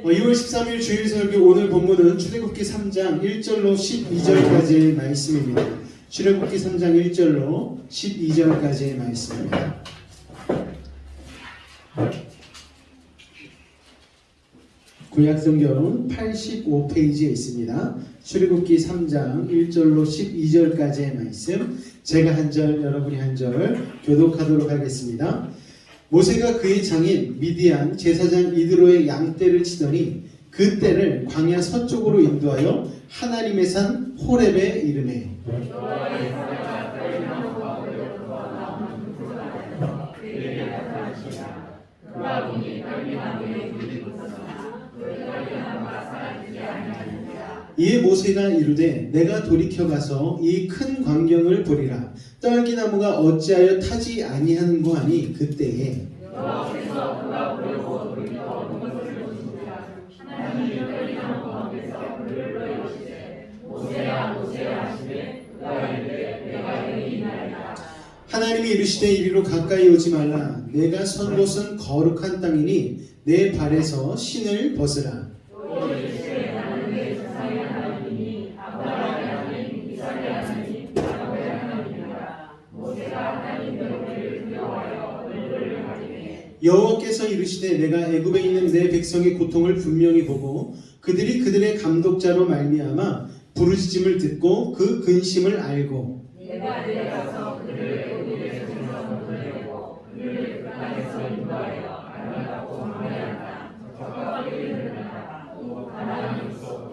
2월 13일 주일 설교 오늘 본문은 출애굽기 3장 1절로 12절까지의 말씀입니다. 출애굽기 3장 1절로 12절까지의 말씀입니다. 구약성경 85페이지에 있습니다. 출애굽기 3장 1절로 12절까지의 말씀, 제가 한 절, 여러분이 한 절 교독하도록 하겠습니다. 모세가 그의 장인 미디안 제사장 이드로의 양떼를 치더니 그 떼를 광야 서쪽으로 인도하여 하나님의 산 호렙에 이르매 이에 모세가 이르되 내가 돌이켜 가서 이 큰 광경을 보리라. 떨기나무가 어찌하여 타지 아니하는고 하니 그때에 하나님이 이르시되 이리로 가까이 오지 말라. 내가 선 곳은 거룩한 땅이니 내 발에서 신을 벗으라. 여호와께서 이르시되 내가 애굽에 있는 내 백성의 고통을 분명히 보고 그들이 그들의 감독자로 말미암아 부르짖음을 듣고 그 근심을 알고 내가 내려가서 그들을 애굽에서 인도하고 그들을 그 땅에서 인도하여 아름답고 황폐한 땅 적합하게 이르리라. 또 하나님으로서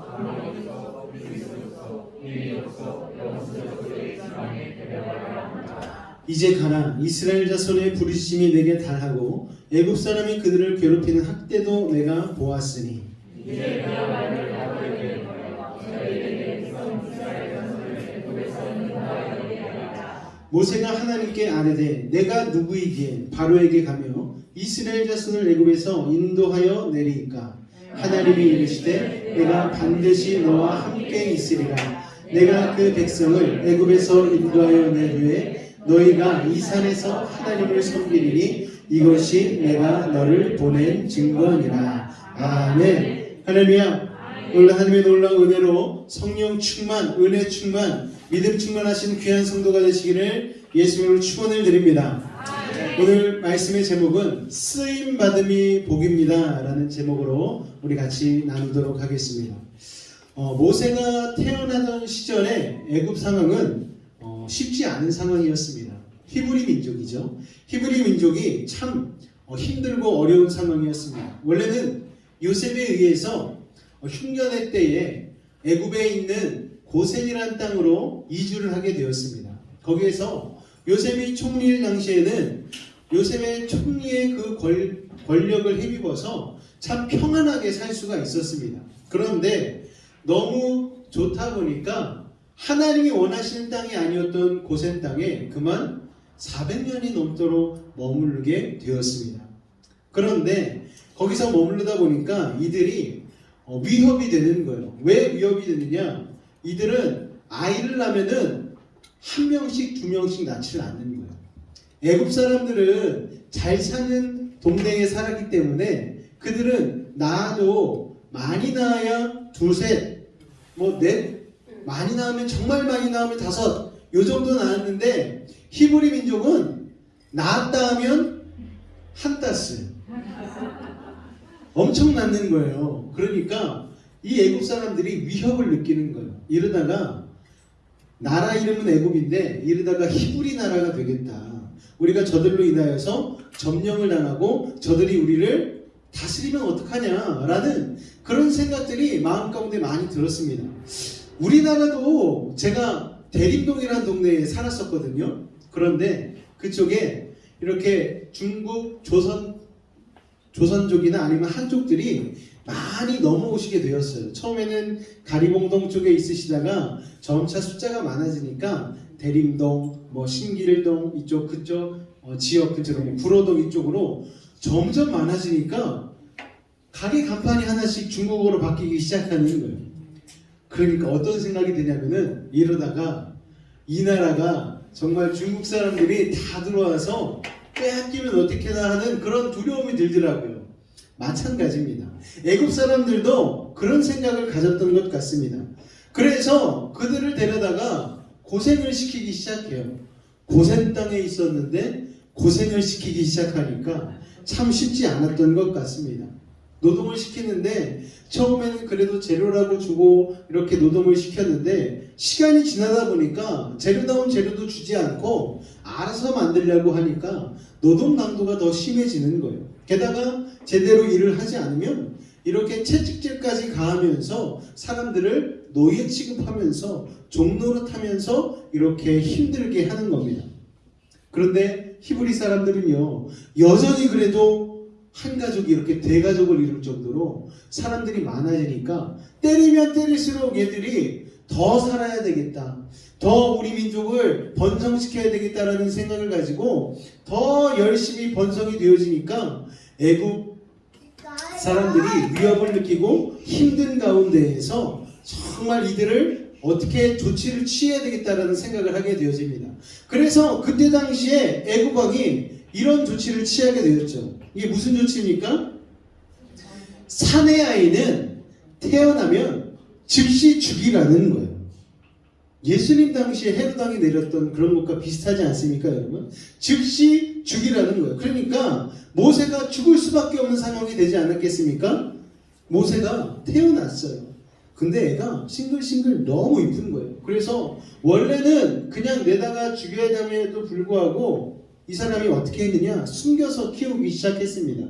하나님으로서 그리스도로서 이리로서 영수로서의 지방에 데려가라 하노라. 이제 가라. 이스라엘 자손의 부르짖음이 내게 달하고 애굽 사람이 그들을 괴롭히는 학대도 내가 보았으니 이제 그야말로 야곱에게 버려 저희에게 백성 이스라엘 자손을 애굽에서 인도하여 내리라. 모세가 하나님께 아뢰되 내가 누구이기에 바로에게 가며 이스라엘 자손을 애굽에서 인도하여 내리이까. 하나님이 이르시되 내가 반드시 너와 함께 있으리라. 내가 그 백성을 애굽에서 인도하여 내리되 너희가 이 산에서 하나님을 섬기리니 이것이 내가 너를 보낸 증거니라. 아멘. 할렐루야. 오늘 하나님의 놀라운 은혜로 성령 충만, 은혜 충만, 믿음 충만하신 귀한 성도가 되시기를 예수님으로 축원을 드립니다. 오늘 말씀의 제목은 쓰임받음이 복입니다 라는 제목으로 우리 같이 나누도록 하겠습니다. 모세가 태어나던 시절에 애굽 상황은 쉽지 않은 상황이었습니다. 히브리 민족이죠. 히브리 민족이 참 힘들고 어려운 상황이었습니다. 원래는 요셉에 의해서 흉년의 때에 애굽에 있는 고센이라는 땅으로 이주를 하게 되었습니다. 거기에서 요셉이 총리일 당시에는 요셉의 총리의 그 권력을 힘입어서 참 평안하게 살 수가 있었습니다. 그런데 너무 좋다 보니까 하나님이 원하시는 땅이 아니었던 고센 땅에 그만 400년이 넘도록 머무르게 되었습니다. 그런데 거기서 머무르다 보니까 이들이 위협이 되는 거예요. 왜 위협이 되느냐? 이들은 아이를 낳으면은 한 명씩 두 명씩 낳지를 않는 거예요. 애굽 사람들은 잘 사는 동네에 살았기 때문에 그들은 낳아도 많이 낳아야 두셋, 넷, 많이 낳으면 정말 많이 낳으면 다섯, 요 정도 낳았는데 히브리 민족은 낳았다 하면 한 따스 엄청 낳는 거예요. 그러니까 이 애굽 사람들이 위협을 느끼는 거예요. 이러다가 나라 이름은 애굽인데 이러다가 히브리 나라가 되겠다. 우리가 저들로 인하여서 점령을 당하고 저들이 우리를 다스리면 어떡하냐라는 그런 생각들이 마음 가운데 많이 들었습니다. 우리나라도 제가 대림동이라는 동네에 살았었거든요. 그런데 그쪽에 이렇게 중국 조선족이나 아니면 한족들이 많이 넘어오시게 되었어요. 처음에는 가리봉동 쪽에 있으시다가 점차 숫자가 많아지니까 대림동, 신길동 이쪽 그쪽 지역 그쪽으로 구로동 이쪽으로 점점 많아지니까 가게 간판이 하나씩 중국어로 바뀌기 시작하는 거예요. 그러니까 어떤 생각이 드냐면은 이러다가 이 나라가 정말 중국 사람들이 다 들어와서 빼앗기면 어떻게나 하는 그런 두려움이 들더라고요. 마찬가지입니다. 애굽 사람들도 그런 생각을 가졌던 것 같습니다. 그래서 그들을 데려다가 고생을 시키기 시작해요. 고센 땅에 있었는데 고생을 시키기 시작하니까 참 쉽지 않았던 것 같습니다. 노동을 시키는데 처음에는 그래도 재료라고 주고 이렇게 노동을 시켰는데 시간이 지나다 보니까 재료다운 재료도 주지 않고 알아서 만들려고 하니까 노동 강도가 더 심해지는 거예요. 게다가 제대로 일을 하지 않으면 이렇게 채찍질까지 가하면서 사람들을 노예 취급하면서 종노릇하면서 이렇게 힘들게 하는 겁니다. 그런데 히브리 사람들은요, 여전히 그래도 한 가족이 이렇게 대가족을 이룰 정도로 사람들이 많아지니까 때리면 때릴수록 얘들이 더 살아야 되겠다, 더 우리 민족을 번성시켜야 되겠다라는 생각을 가지고 더 열심히 번성이 되어지니까 애굽 사람들이 위협을 느끼고 힘든 가운데에서 정말 이들을 어떻게 조치를 취해야 되겠다라는 생각을 하게 되어집니다. 그래서 그때 당시에 애굽 왕이 이런 조치를 취하게 되었죠. 이게 무슨 조치입니까? 사내 아이는 태어나면 즉시 죽이라는 거예요. 예수님 당시에 헤롯 왕이 내렸던 그런 것과 비슷하지 않습니까, 여러분? 즉시 죽이라는 거예요. 그러니까 모세가 죽을 수밖에 없는 상황이 되지 않았겠습니까? 모세가 태어났어요. 근데 애가 싱글싱글 너무 이쁜 거예요. 그래서 원래는 그냥 내다가 죽여야 함에도 불구하고 이 사람이 어떻게 했느냐? 숨겨서 키우기 시작했습니다.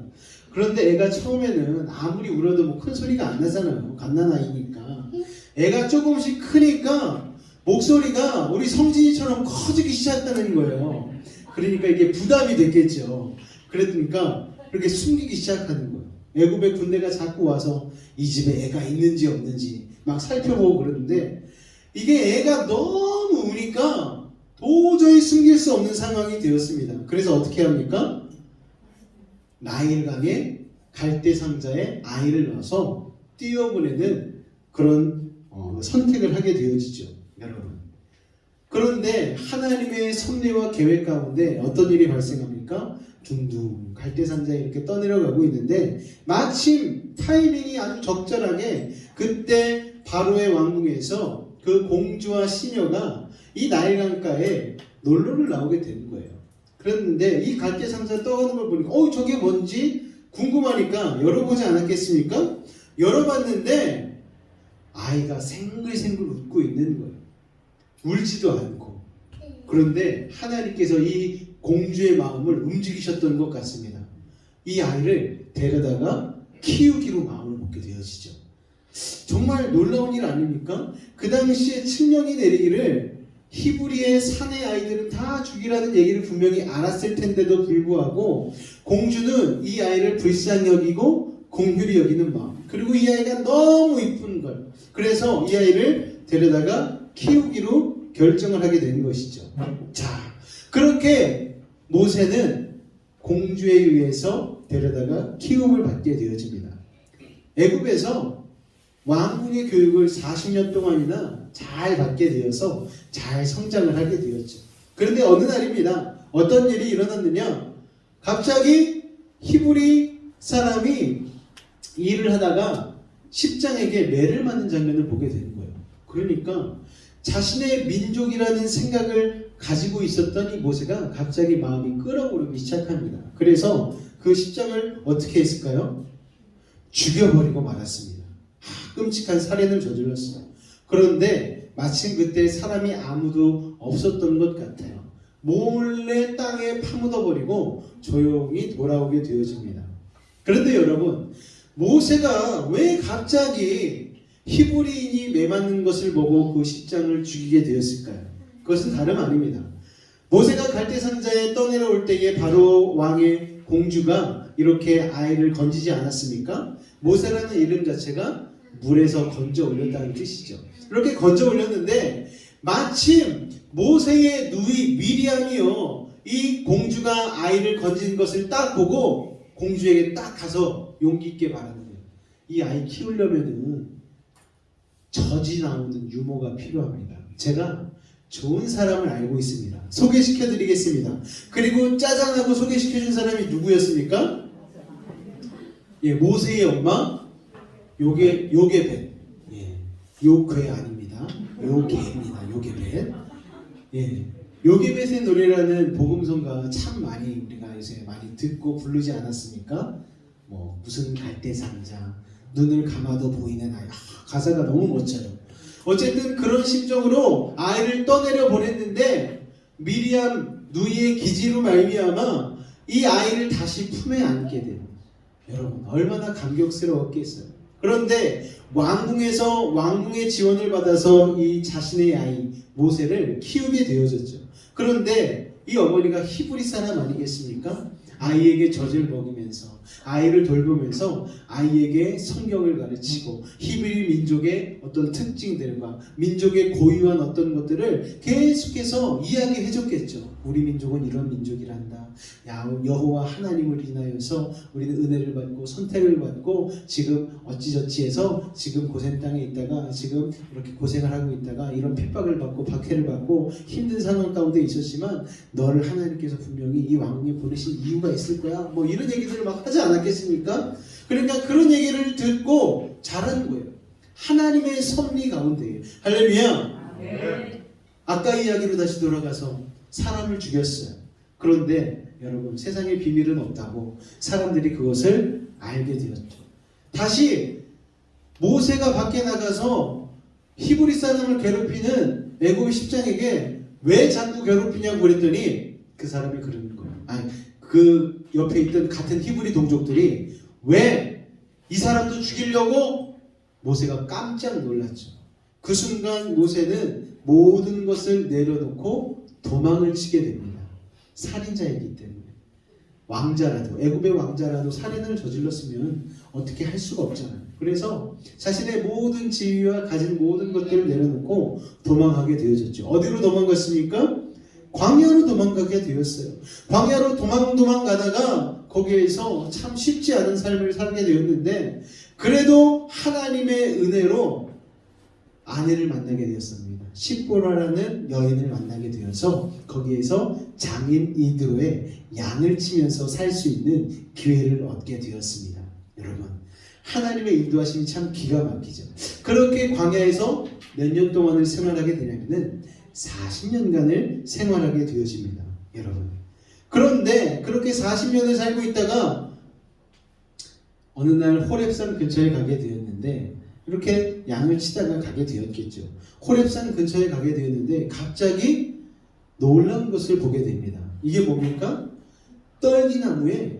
그런데 애가 처음에는 아무리 울어도 뭐 큰 소리가 안 나잖아요. 갓난아이니까. 애가 조금씩 크니까 목소리가 우리 성진이처럼 커지기 시작하는 거예요. 그러니까 이게 부담이 됐겠죠. 그러니까 그렇게 숨기기 시작하는 거예요. 애굽의 군대가 자꾸 와서 이 집에 애가 있는지 없는지 막 살펴보고 그러는데 이게 애가 너무 우니까 도저히 숨길 수 없는 상황이 되었습니다. 그래서 어떻게 합니까? 나일강에 갈대 상자에 아이를 넣어서 띄어보내는 그런 선택을 하게 되어지죠, 여러분. 그런데 하나님의 섭리와 계획 가운데 어떤 일이 발생합니까? 둥둥 갈대 상자에 이렇게 떠내려가고 있는데 마침 타이밍이 아주 적절하게 그때 바로의 왕궁에서 그 공주와 시녀가 이 나일강가에 놀러를 나오게 되는 거예요. 그랬는데 이 갈대 상자 떠가는 걸 보니까 저게 뭔지 궁금하니까 열어보지 않았겠습니까? 열어봤는데 아이가 생글생글 웃고 있는 거예요. 울지도 않고. 그런데 하나님께서 이 공주의 마음을 움직이셨던 것 같습니다. 이 아이를 데려다가 키우기로 마음을 먹게 되어지죠. 정말 놀라운 일 아닙니까? 그 당시에 칙령이 내리기를 히브리의 사내 아이들은 다 죽이라는 얘기를 분명히 알았을 텐데도 불구하고 공주는 이 아이를 불쌍히 여기고 긍휼히 여기는 마음, 그리고 이 아이가 너무 이쁜 걸, 그래서 이 아이를 데려다가 키우기로 결정을 하게 되는 것이죠. 자, 그렇게 모세는 공주에 의해서 데려다가 키움을 받게 되어집니다. 애굽에서 왕궁의 교육을 40년 동안이나 잘 받게 되어서 잘 성장을 하게 되었죠. 그런데 어느 날입니다. 어떤 일이 일어났느냐? 갑자기 히브리 사람이 일을 하다가 십장에게 매를 맞는 장면을 보게 되는 거예요. 그러니까 자신의 민족이라는 생각을 가지고 있었던 이 모세가 갑자기 마음이 끓어오르기 시작합니다. 그래서 그 십장을 어떻게 했을까요? 죽여버리고 말았습니다. 끔찍한 살인을 저질렀어요. 그런데 마침 그때 사람이 아무도 없었던 것 같아요. 몰래 땅에 파묻어버리고 조용히 돌아오게 되어집니다. 그런데 여러분, 모세가 왜 갑자기 히브리인이 매맞는 것을 보고 그 십장을 죽이게 되었을까요? 그것은 다름 아닙니다. 모세가 갈대상자에 떠내려올 때에 바로 왕의 공주가 이렇게 아이를 건지지 않았습니까? 모세라는 이름 자체가 물에서 건져 올렸다는 뜻이죠. 이렇게 건져 올렸는데 마침 모세의 누이 미리암이요, 이 공주가 아이를 건진 것을 딱 보고 공주에게 딱 가서 용기 있게 말하는 거예요. 이 아이 키우려면은 젖이 나오는 유모가 필요합니다. 제가 좋은 사람을 알고 있습니다. 소개시켜 드리겠습니다. 그리고 짜잔하고 소개시켜 준 사람이 누구였습니까? 예, 모세의 엄마 요게벳. 예. 요괴 아닙니다. 요게입니다. 요게벳. 예. 요게벳의 노래라는 복음성가 참 많이 우리가 요새 많이 듣고 부르지 않았습니까? 뭐 무슨 갈대상자, 눈을 감아도 보이는 아이. 가사가 너무 멋져요. 어쨌든 그런 심정으로 아이를 떠내려 보냈는데 미리암 누이의 기지로 말미암아 이 아이를 다시 품에 안게 돼요. 여러분 얼마나 감격스러웠겠어요. 그런데 왕궁에서 왕궁의 지원을 받아서 이 자신의 아이 모세를 키우게 되어졌죠. 그런데 이 어머니가 히브리 사람 아니겠습니까? 아이에게 젖을 먹이면서 아이를 돌보면서 아이에게 성경을 가르치고 히브리 민족의 어떤 특징들과 민족의 고유한 어떤 것들을 계속해서 이야기해 줬겠죠. 우리 민족은 이런 민족이란다. 여호와 하나님을 인하여서 우리는 은혜를 받고 선택을 받고 지금 어찌저찌해서 지금 고생 땅에 있다가 지금 이렇게 고생을 하고 있다가 이런 핍박을 받고 박해를 받고 힘든 상황 가운데 있었지만 너를 하나님께서 분명히 이 왕궁에 보내신 이유가 있을 거야. 뭐 이런 얘기들을 막 하지 않았겠습니까? 그러니까 그런 얘기를 듣고 자란 거예요. 하나님의 섭리 가운데. 할렐루야. 네. 아까 이야기로 다시 돌아가서 사람을 죽였어요. 그런데 여러분 세상에 비밀은 없다고 사람들이 그것을 알게 되었죠. 다시 모세가 밖에 나가서 히브리 사람을 괴롭히는 애굽의 십장에게 왜 자꾸 괴롭히냐고 그랬더니 그 사람이 그러는 거예요. 아니 그 옆에 있던 같은 히브리 동족들이 왜 이 사람도 죽이려고? 모세가 깜짝 놀랐죠. 그 순간 모세는 모든 것을 내려놓고 도망을 치게 됩니다. 살인자이기 때문에. 왕자라도 애굽의 왕자라도 살인을 저질렀으면 어떻게 할 수가 없잖아요. 그래서 자신의 모든 지위와 가진 모든 것들을 내려놓고 도망하게 되어졌죠. 어디로 도망갔습니까? 광야로 도망가게 되었어요. 광야로 도망 가다가 거기에서 참 쉽지 않은 삶을 살게 되었는데 그래도 하나님의 은혜로 아내를 만나게 되었습니다. 십보라라는 여인을 만나게 되어서 거기에서 장인 이드로의 양을 치면서 살 수 있는 기회를 얻게 되었습니다. 여러분 하나님의 인도하심이 참 기가 막히죠. 그렇게 광야에서 몇 년 동안을 생활하게 되냐면은 40년간을 생활하게 되어집니다. 여러분 그런데 그렇게 40년을 살고 있다가 어느 날 호렙산 근처에 가게 되었는데 이렇게 양을 치다가 가게 되었겠죠. 호렙산 근처에 가게 되었는데 갑자기 놀라운 것을 보게 됩니다. 이게 뭡니까? 떨기나무에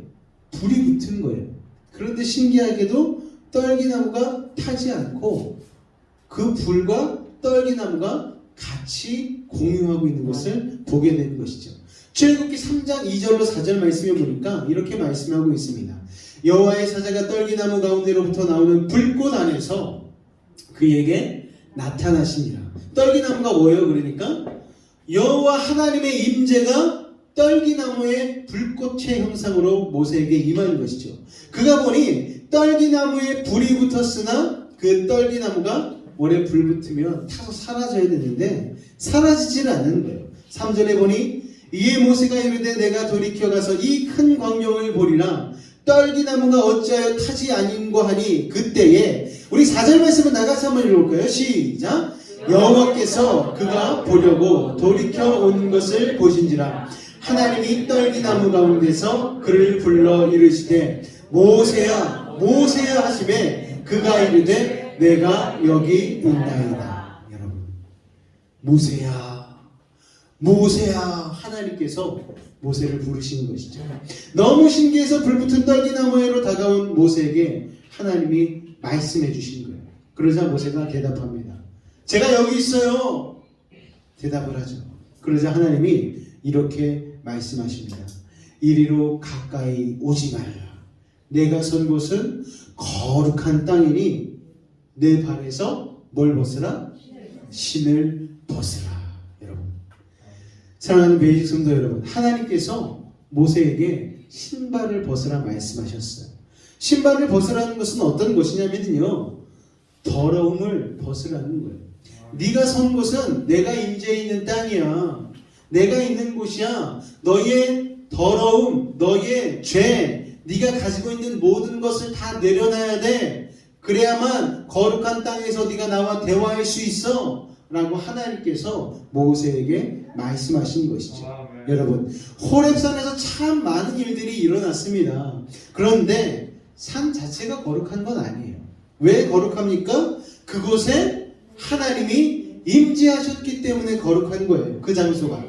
불이 붙은 거예요. 그런데 신기하게도 떨기나무가 타지 않고 그 불과 떨기나무가 같이 공유하고 있는 것을 보게 된 것이죠. 출애굽기 3장 2절로 4절 말씀에 보니까 이렇게 말씀하고 있습니다. 여호와의 사자가 떨기나무 가운데로부터 나오는 불꽃 안에서 그에게 나타나시니라. 떨기나무가 뭐예요? 그러니까 여호와 하나님의 임재가 떨기나무의 불꽃의 형상으로 모세에게 임한 것이죠. 그가 보니 떨기나무에 불이 붙었으나 그 떨기나무가 오래 불 붙으면 타서 사라져야 되는데 사라지질 않는 거예요. 3절에 보니 이에 모세가 이르되 내가 돌이켜 가서 이 큰 광명을 보리라. 떨기나무가 어찌하여 타지 아닌고 하니 그때에 우리 4절 말씀은 나가서 한번 읽어볼까요? 시작. 여호와께서 그가 보려고 돌이켜 온 것을 보신지라. 하나님이 떨기나무 가운데서 그를 불러 이르시되 모세야 모세야 하시매 그가 이르되 내가 여기 있나이다. 여러분 모세야 모세야 하나님께서 모세를 부르시는 것이죠. 너무 신기해서 불붙은 떨기나무로 다가온 모세에게 하나님이 말씀해 주신 거예요. 그러자 모세가 대답합니다. 제가 여기 있어요. 대답을 하죠. 그러자 하나님이 이렇게 말씀하십니다. 이리로 가까이 오지 말라. 내가 선 곳은 거룩한 땅이니 내 발에서 뭘 벗으라? 신을 벗으라. 여러분 사랑하는 베이직 성도 여러분, 하나님께서 모세에게 신발을 벗으라 말씀하셨어요. 신발을 벗으라는 것은 어떤 것이냐면요, 더러움을 벗으라는 거예요. 네가 선 곳은 내가 임재해 있는 땅이야. 내가 있는 곳이야. 너의 더러움, 너의 죄, 네가 가지고 있는 모든 것을 다 내려놔야 돼. 그래야만 거룩한 땅에서 네가 나와 대화할 수 있어 라고 하나님께서 모세에게 말씀하신 것이죠. 여러분, 호렙산에서 참 많은 일들이 일어났습니다. 그런데 산 자체가 거룩한 건 아니에요. 왜 거룩합니까? 그곳에 하나님이 임재하셨기 때문에 거룩한 거예요. 그 장소가.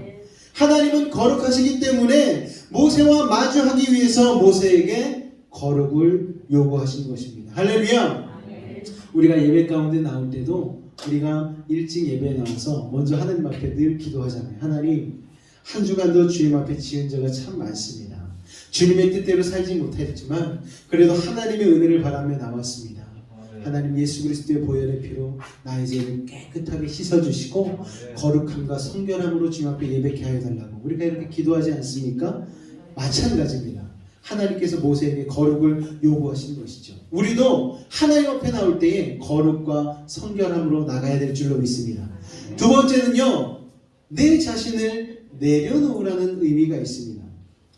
하나님은 거룩하시기 때문에 모세와 마주하기 위해서 모세에게 거룩을 요구하신 것입니다. 할렐루야! 우리가 예배 가운데 나올 때도 우리가 일찍 예배에 나와서 먼저 하나님 앞에 늘 기도하잖아요. 하나님, 한 주간도 주님 앞에 지은 죄가 참 많습니다. 주님의 뜻대로 살지 못했지만 그래도 하나님의 은혜를 바라며 나왔습니다. 하나님, 예수 그리스도의 보혈의 피로 나의 죄를 깨끗하게 씻어주시고 거룩함과 성결함으로 주님 앞에 예배케 하여 달라고 우리가 이렇게 기도하지 않습니까? 마찬가지입니다. 하나님께서 모세에게 거룩을 요구하신 것이죠. 우리도 하나님 앞에 나올 때에 거룩과 성결함으로 나가야 될 줄로 믿습니다. 두 번째는요, 내 자신을 내려놓으라는 의미가 있습니다.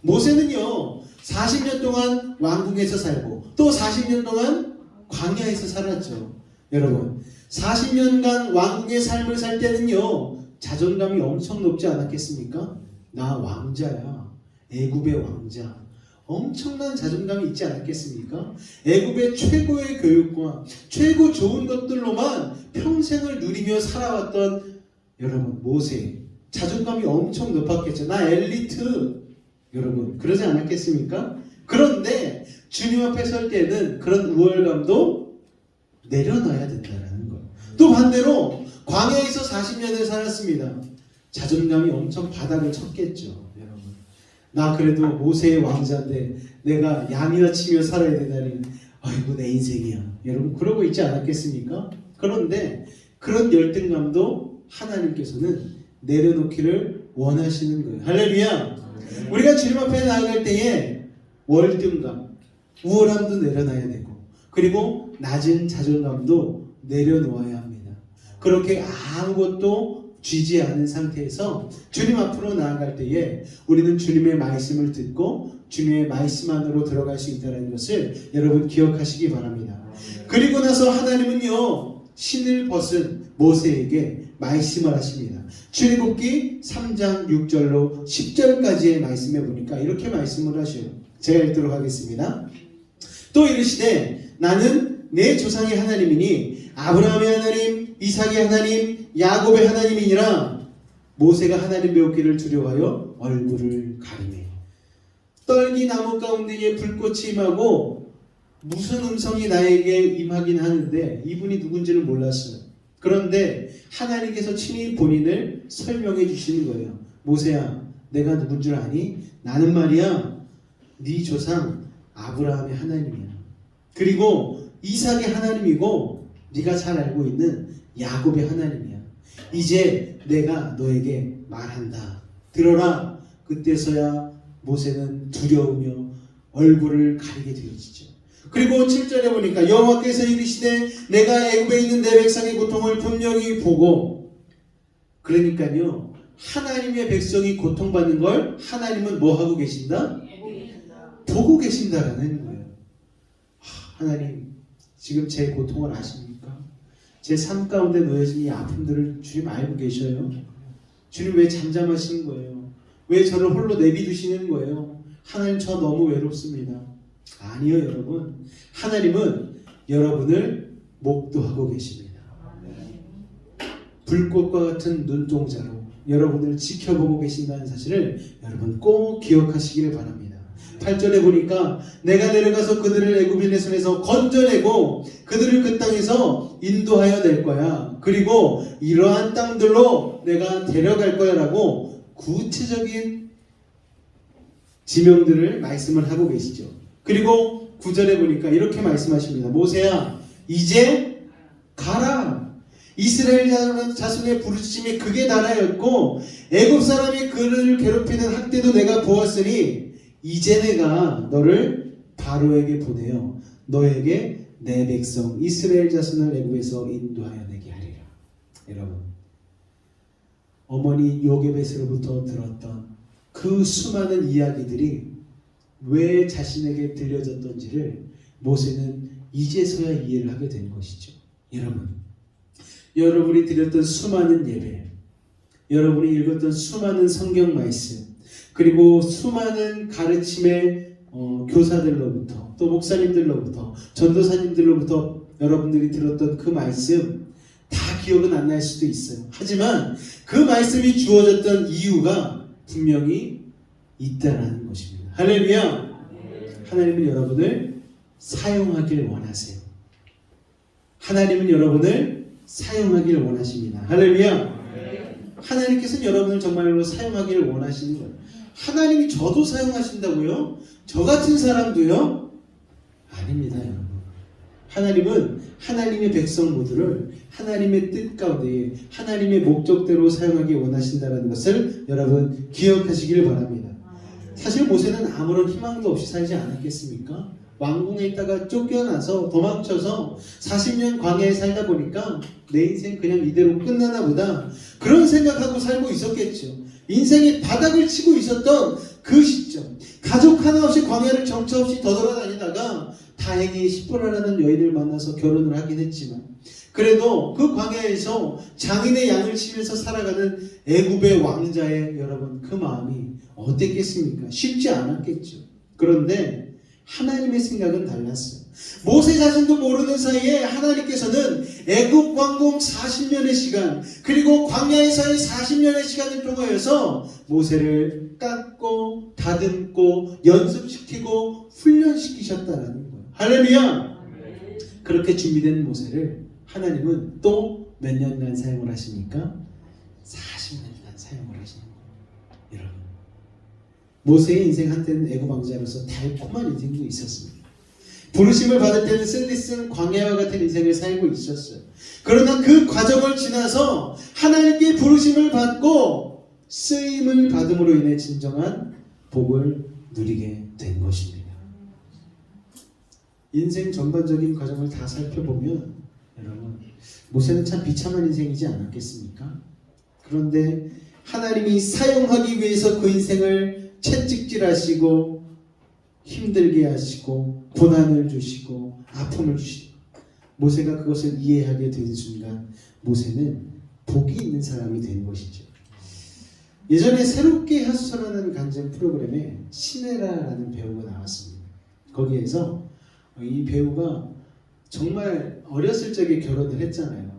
모세는요 40년 동안 왕궁에서 살고 또 40년 동안 광야에서 살았죠. 여러분, 40년간 왕궁의 삶을 살 때는요 자존감이 엄청 높지 않았겠습니까? 나 왕자야, 애굽의 왕자, 엄청난 자존감이 있지 않았겠습니까? 애굽의 최고의 교육과 최고 좋은 것들로만 평생을 누리며 살아왔던 여러분, 모세, 자존감이 엄청 높았겠죠. 나 엘리트, 여러분, 그러지 않았겠습니까? 그런데 주님 앞에 설 때는 그런 우월감도 내려놔야 된다는 거예요. 또 반대로 광야에서 40년을 살았습니다. 자존감이 엄청 바닥을 쳤겠죠. 여러분, 나 그래도 모세의 왕자인데 내가 양이나 치며 살아야 되다니, 아이고 내 인생이야. 여러분, 그러고 있지 않았겠습니까? 그런데 그런 열등감도 하나님께서는 내려놓기를 원하시는 거예요. 할렐루야! 우리가 주님 앞에 나아갈 때에 월등감, 우월함도 내려놔야 되고, 그리고 낮은 자존감도 내려놓아야 합니다. 그렇게 아무것도 쥐지 않은 상태에서 주님 앞으로 나아갈 때에 우리는 주님의 말씀을 듣고 주님의 말씀 안으로 들어갈 수 있다는 것을 여러분 기억하시기 바랍니다. 그리고 나서 하나님은요 신을 벗은 모세에게 말씀을 하십니다. 출애굽기 3장 6절로 10절까지의 말씀에 보니까 이렇게 말씀을 하셔요. 제가 읽도록 하겠습니다. 또 이르시되 나는 내 조상의 하나님이니 아브라함의 하나님, 이삭의 하나님, 야곱의 하나님이니라. 모세가 하나님 배우기를 두려워하여 얼굴을 가리매 떨기 나무 가운데에 불꽃이 임하고 무슨 음성이 나에게 임하긴 하는데 이분이 누군지를 몰랐어요. 그런데 하나님께서 친히 본인을 설명해 주시는 거예요. 모세야, 내가 누군 줄 아니? 나는 말이야 네 조상 아브라함의 하나님이야. 그리고 이삭의 하나님이고 네가 잘 알고 있는 야곱의 하나님이야. 이제 내가 너에게 말한다. 들어라. 그때서야 모세는 두려우며 얼굴을 가리게 되어지죠. 그리고 7절에 보니까 여호와께서 이르시되 내가 애굽에 있는 내 백성의 고통을 분명히 보고, 그러니까요 하나님의 백성이 고통받는 걸 하나님은 뭐 하고 계신다? 보고 계신다라는 거예요. 하나님, 지금 제 고통을 아십니까? 제 삶 가운데 놓여진 이 아픔들을 주님 알고 계셔요? 주님 왜 잠잠하시는 거예요? 왜 저를 홀로 내비두시는 거예요? 하나님, 저 너무 외롭습니다. 아니요, 여러분. 하나님은 여러분을 목도하고 계십니다. 불꽃과 같은 눈동자로 여러분을 지켜보고 계신다는 사실을 여러분 꼭 기억하시기를 바랍니다. 8절에 보니까 내가 내려가서 그들을 애굽인의 손에서 건져내고 그들을 그 땅에서 인도하여 낼 거야. 그리고 이러한 땅들로 내가 데려갈 거야 라고 구체적인 지명들을 말씀을 하고 계시죠. 그리고 9절에 보니까 이렇게 말씀하십니다. 모세야, 이제 가라. 이스라엘 자손의 부르짖음이 극의 나라였고 애굽 사람이 그를 괴롭히는 학대도 내가 보았으니 이제 내가 너를 바로에게 보내어 너에게 내 백성 이스라엘 자손을 애굽에서 인도하여 내게 하리라. 여러분, 어머니 요게벳으로부터 들었던 그 수많은 이야기들이 왜 자신에게 들려졌던지를 모세는 이제서야 이해를 하게 된 것이죠. 여러분이 드렸던 수많은 예배, 여러분이 읽었던 수많은 성경 말씀, 그리고 수많은 가르침의 교사들로부터, 또 목사님들로부터, 전도사님들로부터 여러분들이 들었던 그 말씀 다 기억은 안 날 수도 있어요. 하지만 그 말씀이 주어졌던 이유가 분명히 있다라는 것입니다. 할렐루야! 하나님은 여러분을 사용하길 원하세요. 하나님은 여러분을 사용하길 원하십니다. 할렐루야! 하나님께서는 여러분을 정말로 사용하기를 원하시는 거예요. 하나님이 저도 사용하신다고요? 저 같은 사람도요? 아닙니다, 여러분. 하나님은 하나님의 백성 모두를 하나님의 뜻 가운데 하나님의 목적대로 사용하기 원하신다는 것을 여러분 기억하시길 바랍니다. 사실 모세는 아무런 희망도 없이 살지 않았겠습니까? 왕궁에 있다가 쫓겨나서 도망쳐서 40년 광야에 살다 보니까 내 인생 그냥 이대로 끝나나 보다 그런 생각하고 살고 있었겠죠. 인생의 바닥을 치고 있었던 그 시점, 가족 하나 없이 광야를 정처 없이 더돌아다니다가 다행히 시보라라는 여인을 만나서 결혼을 하긴 했지만 그래도 그 광야에서 장인의 양을 치면서 살아가는 애굽의 왕자의 여러분 그 마음이 어땠겠습니까? 쉽지 않았겠죠. 그런데 하나님의 생각은 달랐어요. 모세 자신도 모르는 사이에 하나님께서는 애굽 왕궁 40년의 시간 그리고 광야에서의 40년의 시간을 통하여서 모세를 깎고 다듬고 연습시키고 훈련시키셨다는 거예요. 할렐루야! 그렇게 준비된 모세를 하나님은 또 몇 년간 사용을 하십니까? 40년간 사용을 하시는 거예요. 여러분, 모세의 인생 한때는 애굽 왕자로서 달콤한 인생도 있었습니다. 부르심을 받을 때는 쓸데쓴 광야와 같은 인생을 살고 있었어요. 그러나 그 과정을 지나서 하나님께 부르심을 받고 쓰임을 받음으로 인해 진정한 복을 누리게 된 것입니다. 인생 전반적인 과정을 다 살펴보면 여러분 모세는 참 비참한 인생이지 않았겠습니까? 그런데 하나님이 사용하기 위해서 그 인생을 채찍질하시고 힘들게 하시고 고난을 주시고 아픔을 주시고 모세가 그것을 이해하게 된 순간 모세는 복이 있는 사람이 된 것이죠. 예전에 새롭게 하소서라는 간증 프로그램에 시네라라는 배우가 나왔습니다. 거기에서 이 배우가 정말 어렸을 적에 결혼을 했잖아요.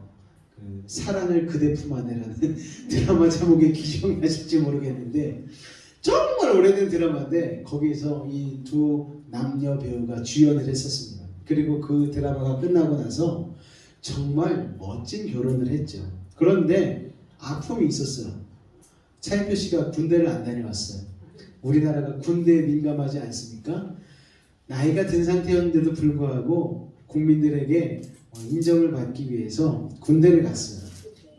그 사랑을 그대 품 안에라는 드라마 제목에 기억나실지 모르겠는데 정말 오래된 드라마인데 거기에서 이 두 남녀 배우가 주연을 했었습니다. 그리고 그 드라마가 끝나고 나서 정말 멋진 결혼을 했죠. 그런데 아픔이 있었어요. 차인표 씨가 군대를 안 다녀왔어요. 우리나라가 군대에 민감하지 않습니까? 나이가 든 상태였는데도 불구하고 국민들에게 인정을 받기 위해서 군대를 갔어요.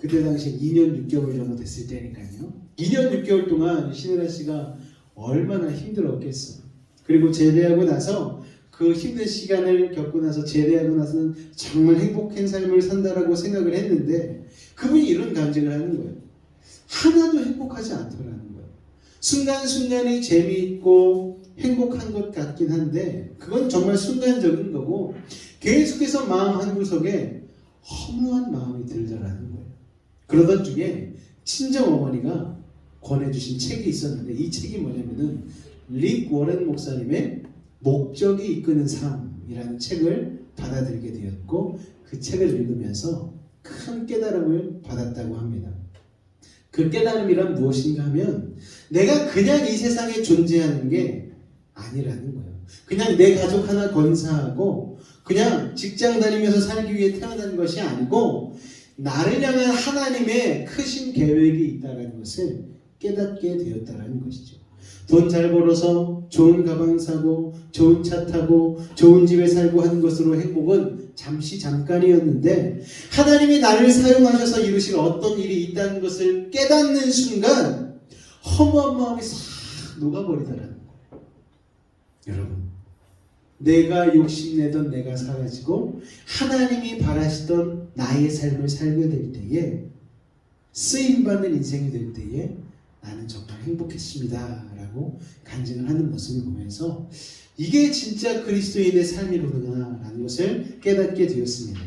그때 당시에 2년 6개월 정도 됐을 때니까요. 2년 6개월 동안 신혜라 씨가 얼마나 힘들었겠어요. 그리고 제대하고 나서 그 힘든 시간을 겪고 나서 제대하고 나서는 정말 행복한 삶을 산다라고 생각을 했는데 그분이 이런 간증을 하는 거예요. 하나도 행복하지 않더라는 거예요. 순간순간이 재미있고 행복한 것 같긴 한데 그건 정말 순간적인 거고 계속해서 마음 한구석에 허무한 마음이 들더라는 거예요. 그러던 중에 친정어머니가 권해주신 책이 있었는데 이 책이 뭐냐면은 릭 워렌 목사님의 목적이 이끄는 삶이라는 책을 받아들이게 되었고 그 책을 읽으면서 큰 깨달음을 받았다고 합니다. 그 깨달음이란 무엇인가 하면 내가 그냥 이 세상에 존재하는 게 아니라는 거예요. 그냥 내 가족 하나 건사하고 그냥 직장 다니면서 살기 위해 태어난 것이 아니고 나를 향한 하나님의 크신 계획이 있다는 것을 깨닫게 되었다는 것이죠. 돈 잘 벌어서 좋은 가방 사고 좋은 차 타고 좋은 집에 살고 하는 것으로 행복은 잠시 잠깐이었는데 하나님이 나를 사용하셔서 이루실 어떤 일이 있다는 것을 깨닫는 순간 허무한 마음이 싹 녹아버리더라는 거예요. 여러분, 내가 욕심내던 내가 사라지고 하나님이 바라시던 나의 삶을 살게 될 때에 쓰임받는 인생이 될 때에 나는 정말 행복했습니다 라고 간증을 하는 모습을 보면서 이게 진짜 그리스도인의 삶이로구나라는 것을 깨닫게 되었습니다.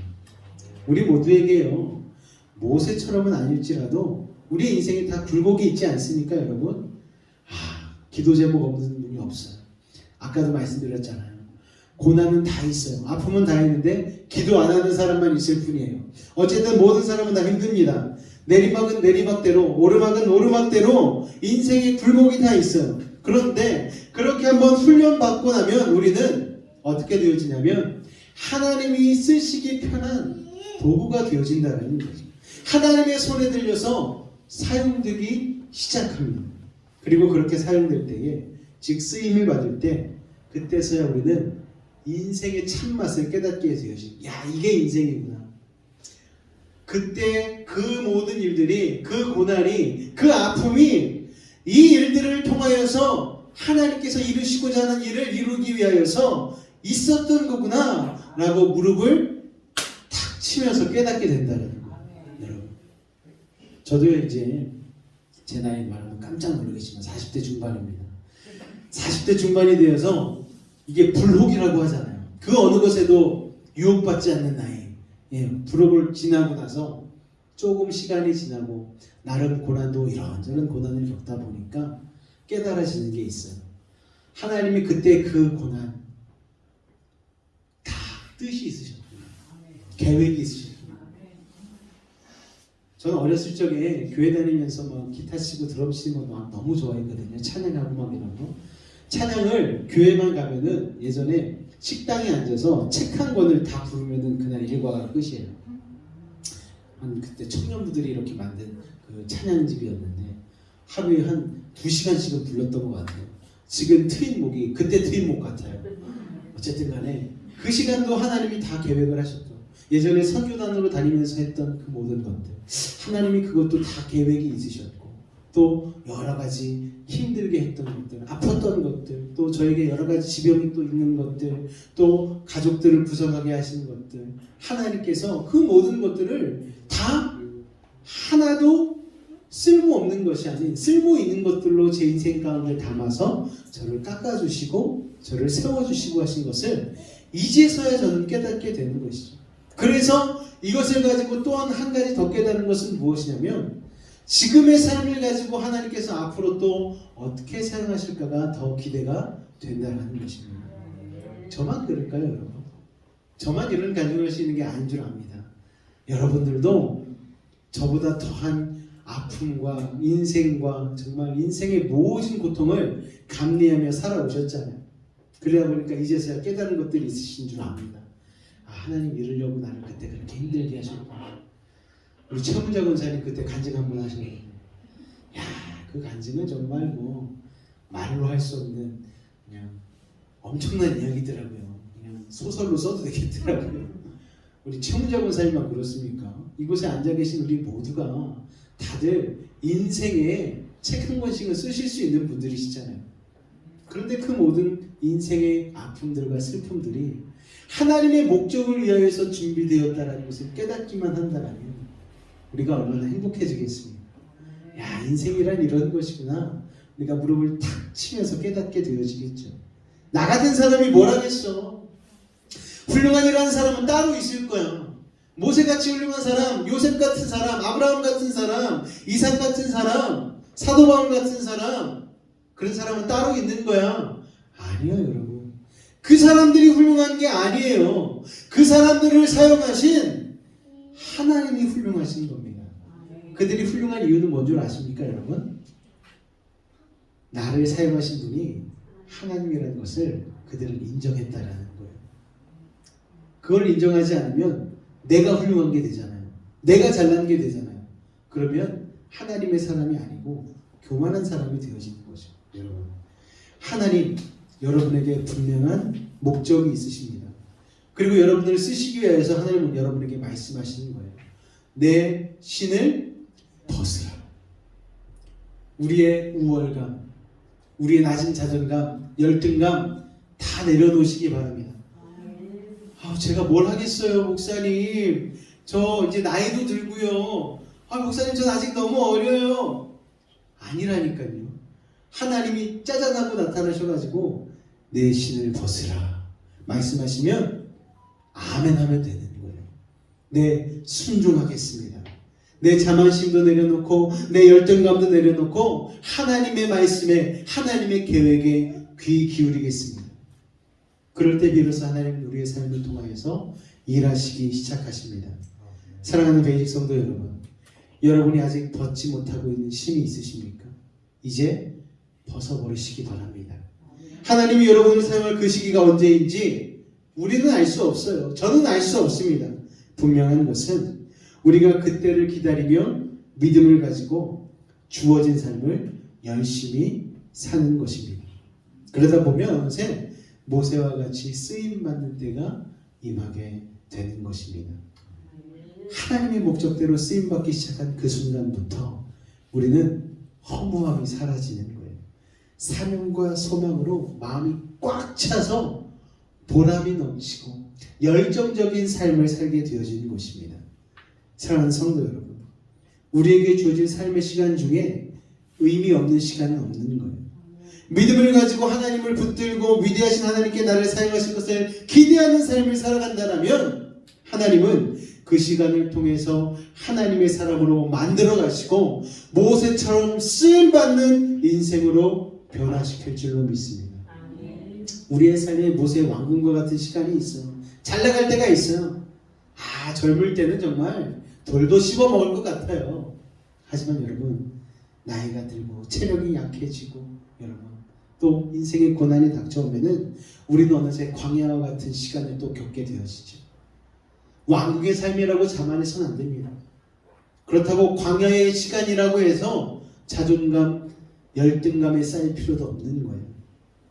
우리 모두에게요, 모세처럼은 아닐지라도 우리 인생에 다 굴곡이 있지 않습니까, 여러분? 기도 제목 없는 분이 없어요. 아까도 말씀드렸잖아요. 고난은 다 있어요. 아픔은 다 있는데 기도 안 하는 사람만 있을 뿐이에요. 어쨌든 모든 사람은 다 힘듭니다. 내리막은 내리막대로, 오르막은 오르막대로 인생의 굴곡이 다 있어요. 그런데 그렇게 한번 훈련받고 나면 우리는 어떻게 되어지냐면 하나님이 쓰시기 편한 도구가 되어진다는 거죠. 하나님의 손에 들려서 사용되기 시작합니다. 그리고 그렇게 사용될 때에, 즉 쓰임을 받을 때, 그때서야 우리는 인생의 참맛을 깨닫게 되어집니다. 야, 이게 인생이구나. 그때 그 모든 일들이, 그 고난이, 그 아픔이 이 일들을 통하여서 하나님께서 이루시고자 하는 일을 이루기 위하여서 있었던 거구나 라고 무릎을 탁 치면서 깨닫게 된다는 거예요. 여러분, 저도 이제 제 나이 말하면 깜짝 놀라겠지만 40대 중반입니다. 40대 중반이 되어서 이게 불혹이라고 하잖아요. 그 어느 것에도 유혹받지 않는 나이. 예, 불혹을 지나고 나서 조금 시간이 지나고 나름 고난도 이런저런 고난을 겪다 보니까 깨달아지는 게 있어요. 하나님이 그때 그 고난 다 뜻이 있으셨구나. 계획이 있으셨구나. 저는 어렸을 적에 교회 다니면서 막 기타 치고 드럼 치는 거 막 너무 좋아했거든요. 찬양하고 막 이런 거. 찬양을 교회만 가면은 예전에 식당에 앉아서 책 한 권을 다 부르면은 그날 일과가 끝이에요. 한 그때 청년부들이 이렇게 만든 그 찬양집이었는데 하루에 한 2시간씩은 불렀던 것 같아요. 지금 트인 목이 그때 트인 목 같아요. 어쨌든 간에 그 시간도 하나님이 다 계획을 하셨고, 예전에 선교단으로 다니면서 했던 그 모든 것들 하나님이 그것도 다 계획이 있으셨고, 또 여러 가지 힘들게 했던 것들, 아팠던 것들, 또 저에게 여러 가지 지병이 또 있는 것들, 또 가족들을 구성하게 하신 것들, 하나님께서 그 모든 것들을 다 하나도 쓸모없는 것이 아닌 쓸모 있는 것들로 제 인생 가운데 담아서 저를 깎아주시고 저를 세워주시고 하신 것을 이제서야 저는 깨닫게 되는 것이죠. 그래서 이것을 가지고 또한 한 가지 더 깨닫는 것은 무엇이냐면, 지금의 삶을 가지고 하나님께서 앞으로 또 어떻게 사용하실까가 더 기대가 된다는 것입니다. 저만 그럴까요, 여러분? 저만 이런 간증을 하시는 게 아닌 줄 압니다. 여러분들도 저보다 더한 아픔과 인생과 정말 인생의 모든 고통을 감내하며 살아오셨잖아요. 그러다 보니까 이제서야 깨달은 것들이 있으신 줄 압니다. 하나님 이루려고 나를 그때 그렇게 힘들게 하셨구나. 우리 최문자 권사님 그때 간증 한번 하셨는데, 그 간증은 정말 뭐 말로 할 수 없는 그냥 엄청난 이야기더라고요. 그냥 소설로 써도 되겠더라고요. 우리 최문자 권사님만 그렇습니까? 이곳에 앉아 계신 우리 모두가 다들 인생에 책 한 권씩은 쓰실 수 있는 분들이시잖아요. 그런데 그 모든 인생의 아픔들과 슬픔들이 하나님의 목적을 위하여서 준비되었다는 것을 깨닫기만 한다면 우리가 얼마나 행복해지겠습니까? 야, 인생이란 이런 것이구나. 우리가 무릎을 탁 치면서 깨닫게 되어지겠죠. 나 같은 사람이 뭘 하겠어? 훌륭한 일하는 사람은 따로 있을 거야. 모세같이 훌륭한 사람, 요셉 같은 사람, 아브라함 같은 사람, 이삭 같은 사람, 사도 바울 같은 사람, 그런 사람은 따로 있는 거야. 아니요, 여러분. 그 사람들이 훌륭한 게 아니에요. 그 사람들을 사용하신 하나님이 훌륭하신 겁니다. 그들이 훌륭한 이유는 뭔 줄 아십니까, 여러분? 나를 사용하신 분이 하나님이라는 것을 그들은 인정했다라는 거예요. 그걸 인정하지 않으면 내가 훌륭한 게 되잖아요. 내가 잘난 게 되잖아요. 그러면 하나님의 사람이 아니고 교만한 사람이 되어지는 거죠. 여러분, 하나님 여러분에게 분명한 목적이 있으십니다. 그리고 여러분을 쓰시기 위해서 하나님은 여러분에게 말씀하시는 거예요. 내 신을 벗으라. 우리의 우월감, 우리의 낮은 자존감, 열등감 다 내려놓으시기 바랍니다. 제가 뭘 하겠어요, 목사님. 저 이제 나이도 들고요. 목사님 전 아직 너무 어려요. 아니라니까요. 하나님이 짜잔하고 나타나셔가지고 내 신을 벗으라 말씀하시면 아멘 하면 되는 거예요. 네, 순종하겠습니다. 내 자만심도 내려놓고 내 열등감도 내려놓고 하나님의 말씀에 하나님의 계획에 귀 기울이겠습니다. 그럴 때 비로소 하나님은 우리의 삶을 통하여서 일하시기 시작하십니다. 사랑하는 베이직 성도 여러분, 여러분이 아직 벗지 못하고 있는 신이 있으십니까? 이제 벗어버리시기 바랍니다. 하나님이 여러분을 사용할 그 시기가 언제인지 우리는 알 수 없어요. 저는 알 수 없습니다. 분명한 것은 우리가 그때를 기다리며 믿음을 가지고 주어진 삶을 열심히 사는 것입니다. 그러다 보면 어느새 모세와 같이 쓰임받는 때가 임하게 되는 것입니다. 하나님의 목적대로 쓰임받기 시작한 그 순간부터 우리는 허무함이 사라지는 거예요. 사명과 소망으로 마음이 꽉 차서 보람이 넘치고 열정적인 삶을 살게 되어지는 것입니다. 사랑하는 성도 여러분, 우리에게 주어진 삶의 시간 중에 의미 없는 시간은 없는 거예요. 믿음을 가지고 하나님을 붙들고 위대하신 하나님께 나를 사용하실 것을 기대하는 삶을 살아간다면 하나님은 그 시간을 통해서 하나님의 사람으로 만들어 가시고 모세처럼 쓰임받는 인생으로 변화시킬 줄로 믿습니다. 우리의 삶에 모세 왕궁과 같은 시간이 있어. 잘 나갈 때가 있어요. 젊을 때는 정말 돌도 씹어 먹을 것 같아요. 하지만 여러분, 나이가 들고 체력이 약해지고 여러분 또 인생의 고난이 닥쳐오면은 우리는 어느새 광야와 같은 시간을 또 겪게 되어지죠. 왕국의 삶이라고 자만해서는 안 됩니다. 그렇다고 광야의 시간이라고 해서 자존감, 열등감에 쌓일 필요도 없는 거예요.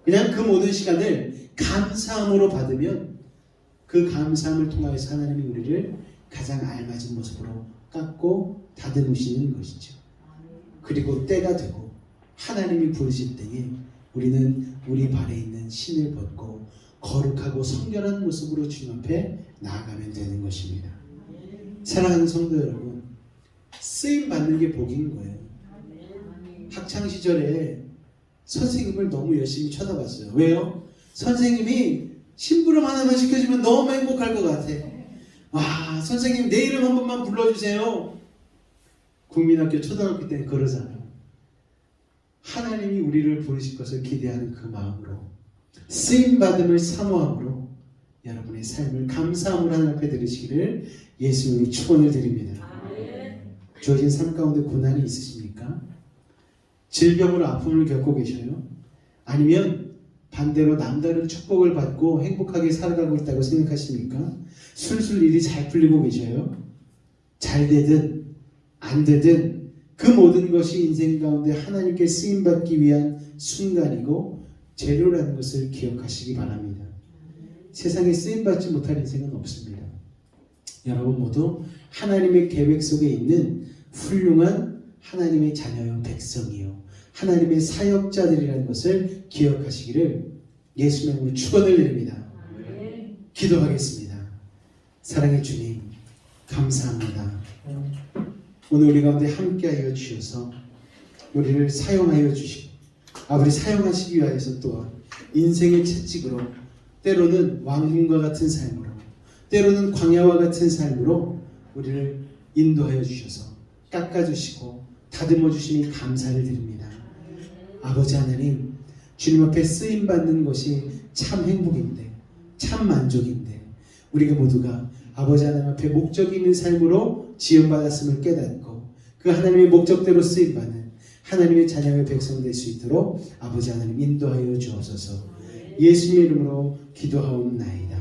그냥 그 모든 시간을 감사함으로 받으면 그 감사함을 통하여서 하나님이 우리를 가장 알맞은 모습으로 깎고 다듬으시는 것이죠. 그리고 때가 되고 하나님이 부르실 때에 우리는 우리 발에 있는 신을 벗고 거룩하고 성결한 모습으로 주님 앞에 나아가면 되는 것입니다. 사랑하는 성도 여러분, 쓰임 받는 게 복인 거예요. 학창 시절에 선생님을 너무 열심히 쳐다봤어요. 왜요? 선생님이 심부름 하나만 시켜주면 너무 행복할 것 같아. 와, 선생님 내 이름 한 번만 불러주세요. 국민학교 초등학교 때는 그러잖아요. 하나님이 우리를 부르실 것을 기대하는 그 마음으로 쓰임받음을 사모함으로 여러분의 삶을 감사함으로 하나님 앞에 드리시기를 예수님으로 축원을 드립니다. 주어진 삶 가운데 고난이 있으십니까? 질병으로 아픔을 겪고 계셔요? 아니면 반대로 남다른 축복을 받고 행복하게 살아가고 있다고 생각하십니까? 술술 일이 잘 풀리고 계셔요? 잘 되든 안 되든 그 모든 것이 인생 가운데 하나님께 쓰임받기 위한 순간이고 재료라는 것을 기억하시기 바랍니다. 세상에 쓰임받지 못할 인생은 없습니다. 여러분 모두 하나님의 계획 속에 있는 훌륭한 하나님의 자녀요 백성이요 하나님의 사역자들이라는 것을 기억하시기를 예수님의 이름으로 축원을 드립니다. 기도하겠습니다. 사랑의 주님, 감사합니다. 오늘 우리 가운데 함께하여 주셔서 우리를 사용하여 주시고 우리 사용하시기 위하여서 또한 인생의 채찍으로 때로는 왕궁과 같은 삶으로 때로는 광야와 같은 삶으로 우리를 인도하여 주셔서 깎아주시고 다듬어 주시니 감사를 드립니다. 아버지 하나님, 주님 앞에 쓰임받는 것이 참 행복인데 참 만족인데 우리가 모두가 아버지 하나님 앞에 목적이 있는 삶으로 지음받았음을 깨닫고 그 하나님의 목적대로 쓰임받는 하나님의 자녀의 백성 될 수 있도록 아버지 하나님 인도하여 주옵소서. 예수님의 이름으로 기도하옵나이다.